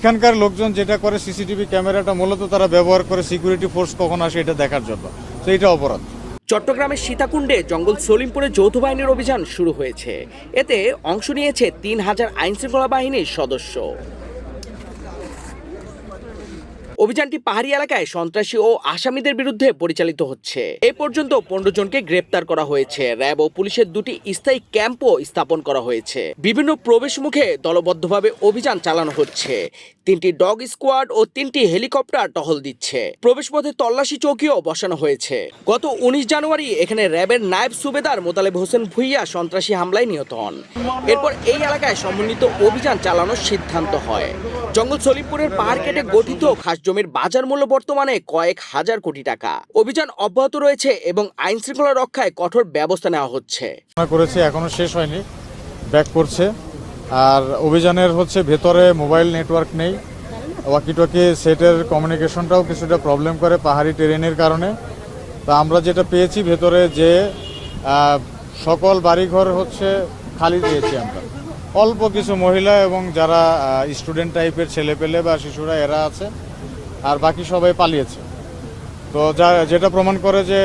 এইখানকার লোকজন যেটা করে সিসিটিভি ক্যামেরাটা মূলত তারা ব্যবহার করে সিকিউরিটি ফোর্স কখন আসে এটা দেখার জন্য, তো এটা অপরাধ। চট্টগ্রামের সীতাকুণ্ডে জঙ্গল সলিমপুরে যৌথ বাহিনীর অভিযান শুরু হয়েছে। এতে অংশ নিয়েছে ৩,০০০ আইনশৃঙ্খলা বাহিনীর সদস্য। অভিযানটি পাহাড়ি এলাকায় সন্ত্রাসী ও আসামিদের বিরুদ্ধে পরিচালিত হচ্ছে। এ পর্যন্ত ১৫ জনকে গ্রেপ্তার করা হয়েছে। র্যাব ও পুলিশের ২টি স্থায়ী ক্যাম্পও স্থাপন করা হয়েছে। বিভিন্ন প্রবেশ মুখে দলবদ্ধভাবে অভিযান চালানো হচ্ছে। ৩টি ডগ স্কোয়াড ও ৩টি হেলিকপ্টার টহল দিচ্ছে। প্রবেশপথে তল্লাশি চৌকিও বসানো হয়েছে। গত ১৯ জানুয়ারি এখানে র্যাবের নায়েব সুবেদার মোতালেব হোসেন ভুইয়া সন্ত্রাসী হামলায় নিহত হন। এরপর এই এলাকায় সমন্বিত অভিযান চালানোর সিদ্ধান্ত হয়। জঙ্গল সলিমপুরের পাহাড় কেটে গঠিত খাস জমির বাজার মূল্য বর্তমানে কয়েক হাজার কোটি টাকা। অভিযান অব্যাহত রয়েছে এবং আইন শৃঙ্খলা রক্ষায় কঠোর ব্যবস্থা নেওয়া হচ্ছে। করেছে এখনো শেষ হয়নি, ব্যাক করছে। আর অভিযানের ভেতরে মোবাইল নেটওয়ার্ক নেই, ওয়াকিটকি সেটের কমিউনিকেশনটাও কিছুটা প্রবলেম করে পাহাড়ি টেরেনের কারণে। তা আমরা যেটা পেয়েছি ভেতরে যে সকল বাড়িঘর খালি দিয়েছি আমরা, অল্প কিছু মহিলা এবং যারা স্টুডেন্ট টাইপের ছেলেপেলে বা শিশুরা এরা আছে, আর বাকি সবাই পালিয়েছে। তো যেটা প্রমাণ করে যে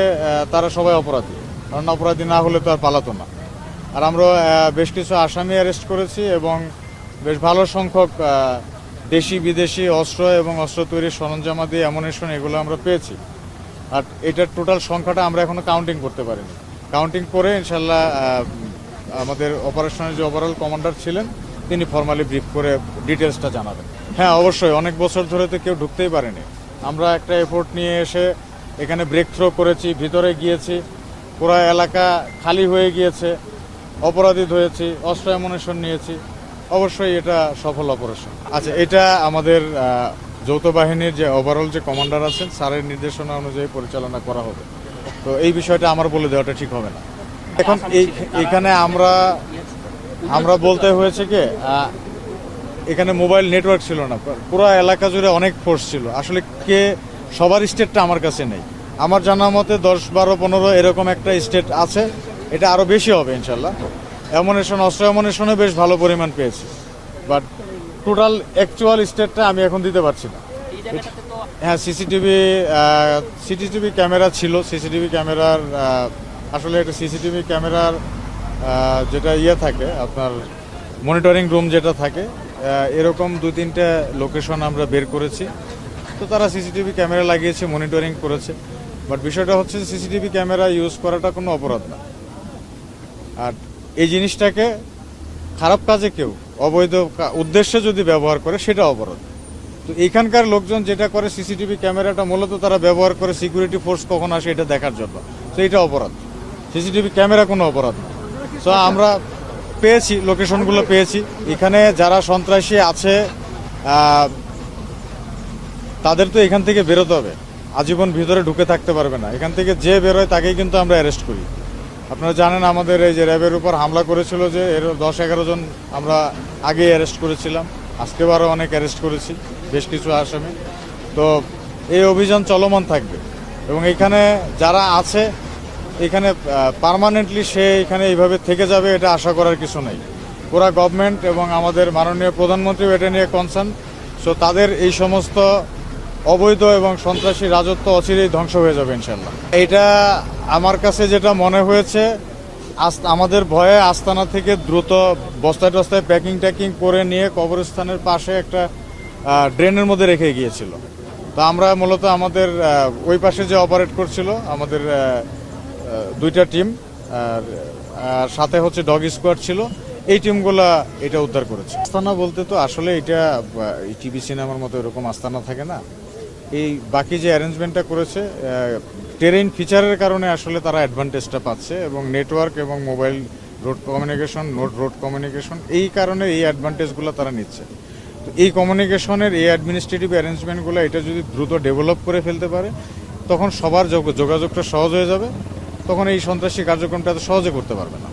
তারা সবাই অপরাধী, কারণ অপরাধী না হলে তো আর পালাতো না। আর আমরা বেশ কিছু আসামি অ্যারেস্ট করেছি এবং বেশ ভালো সংখ্যক দেশি বিদেশি অস্ত্র এবং অস্ত্র তৈরির সরঞ্জামাদি অ্যামুনিশন এগুলো আমরা পেয়েছি। আর এটার টোটাল সংখ্যাটা আমরা এখনো কাউন্টিং করতে পারিনি। কাউন্টিং করে ইনশাল্লাহ আমাদের অপারেশনের যে ওভারঅল কমান্ডার ছিলেন তিনি ফর্মালি ব্রিফ করে ডিটেলসটা জানাবেন। হ্যাঁ, অবশ্যই অনেক বছর ধরে তো কেউ ঢুকতেই পারেনি। আমরা একটা এফোর্ট নিয়ে এসে এখানে ব্রেক থ্রো করেছি, ভিতরে গিয়েছি, পুরো এলাকা খালি হয়ে গিয়েছে, অপরাধী হয়েছি, অস্ত্র অ্যামুনিশন নিয়েছি। অবশ্যই এটা সফল অপারেশন। আচ্ছা, এটা আমাদের যৌথ বাহিনীর যে ওভারঅল যে কমান্ডার আছেন স্যারের নির্দেশনা অনুযায়ী পরিচালনা করা হবে। তো এই বিষয়টা আমার বলে দেওয়াটা ঠিক হবে না। এখন এখানে আমরা বলতে হয়েছে কি, এখানে মোবাইল নেটওয়ার্ক ছিল না, পুরো এলাকা জুড়ে অনেক ফোর্স ছিল। আসলে সবার স্টেটটা আমার কাছে নেই। আমার জানা মতে 10, 12, 15 এরকম একটা স্টেট আছে, এটা আরও বেশি হবে ইনশাল্লাহ। অ্যামুনিশন, অস্ত্র অ্যামুনিশনে বেশ ভালো পরিমাণ পেয়েছি, বাট টোটাল অ্যাকচুয়াল স্টেটটা আমি এখন দিতে পারছি না। হ্যাঁ, সিসিটিভি ক্যামেরা ছিল। সিসিটিভি ক্যামেরার আসলে একটা সিসিটিভি ক্যামেরার যেটা থাকে আপনার মনিটরিং রুম যেটা থাকে, এরকম 2-3টা লোকেশন আমরা বের করেছি। তো তারা সিসিটিভি ক্যামেরা লাগিয়েছে, মনিটরিং করেছে। বাট বিষয়টা সিসিটিভি ক্যামেরা ইউজ করাটা কোনো অপরাধ না। আর এই জিনিসটাকে খারাপ কাজে কেউ অবৈধ উদ্দেশ্যে যদি ব্যবহার করে সেটা অপরাধ। তো এইখানকার লোকজন যেটা করে সিসিটিভি ক্যামেরাটা মূলত তারা ব্যবহার করে সিকিউরিটি ফোর্স কখন আসে এটা দেখার জন্য, তো এটা অপরাধ। সিসিটিভি ক্যামেরা কোনো অপরাধ না। তো আমরা পেয়েছি, লোকেশনগুলো পেয়েছি। এখানে যারা সন্ত্রাসী আছে তাদের তো এখান থেকে বেরোতে হবে, আজীবন ভিতরে ঢুকে থাকতে পারবে না। এখান থেকে যে বেরোয় তাকেই কিন্তু আমরা অ্যারেস্ট করি। আপনারা জানেন আমাদের এই যে র্যাবের উপর হামলা করেছিল যে এর 10-11 জন আমরা আগেই অ্যারেস্ট করেছিলাম, আজকে আরও অনেক অ্যারেস্ট করেছি, বেশ কিছু আসামি। তো এই অভিযান চলমান থাকবে এবং এখানে যারা আছে এখানে পার্মানেন্টলি সে এখানে এইভাবে থেকে যাবে এটা আশা করার কিছু নেই। পুরা গভর্নমেন্ট এবং আমাদের মাননীয় প্রধানমন্ত্রীও এটা নিয়ে কনসার্ন। সো তাদের এই সমস্ত অবৈধ এবং সন্ত্রাসী রাজত্ব অচিরেই ধ্বংস হয়ে যাবে ইনশাল্লাহ। এটা আমার কাছে যেটা মনে হয়েছে, আমাদের ভয়ে আস্তানা থেকে দ্রুত বস্তায় টস্তায় প্যাকিং করে নিয়ে কবরস্থানের পাশে একটা ড্রেনের মধ্যে রেখে গিয়েছিল। তো আমরা মূলত আমাদের ওই পাশে যে অপারেট করছিল আমাদের 2টা টিম, আর সাথে ডগ স্কোয়াড ছিল, এই টিমগুলা এটা উদ্ধার করেছে। আস্তানা বলতে তো আসলে এটা টিভি সিনেমার মতো এরকম আস্তানা থাকে না। এই বাকি যে অ্যারেঞ্জমেন্টটা করেছে টেরেইন ফিচারের কারণে আসলে তারা অ্যাডভান্টেজটা পাচ্ছে এবং নেটওয়ার্ক এবং মোবাইল রোড কমিউনিকেশন এই কারণে এই অ্যাডভান্টেজগুলো তারা নিচ্ছে। তো এই কমিউনিকেশনের এই অ্যাডমিনিস্ট্রেটিভ অ্যারেঞ্জমেন্টগুলো এটা যদি দ্রুত ডেভেলপ করে ফেলতে পারে তখন সবার যোগাযোগটা সহজ হয়ে যাবে, তখন এই সন্ত্রাসী কার্যক্রমটা সহজে করতে পারবে না।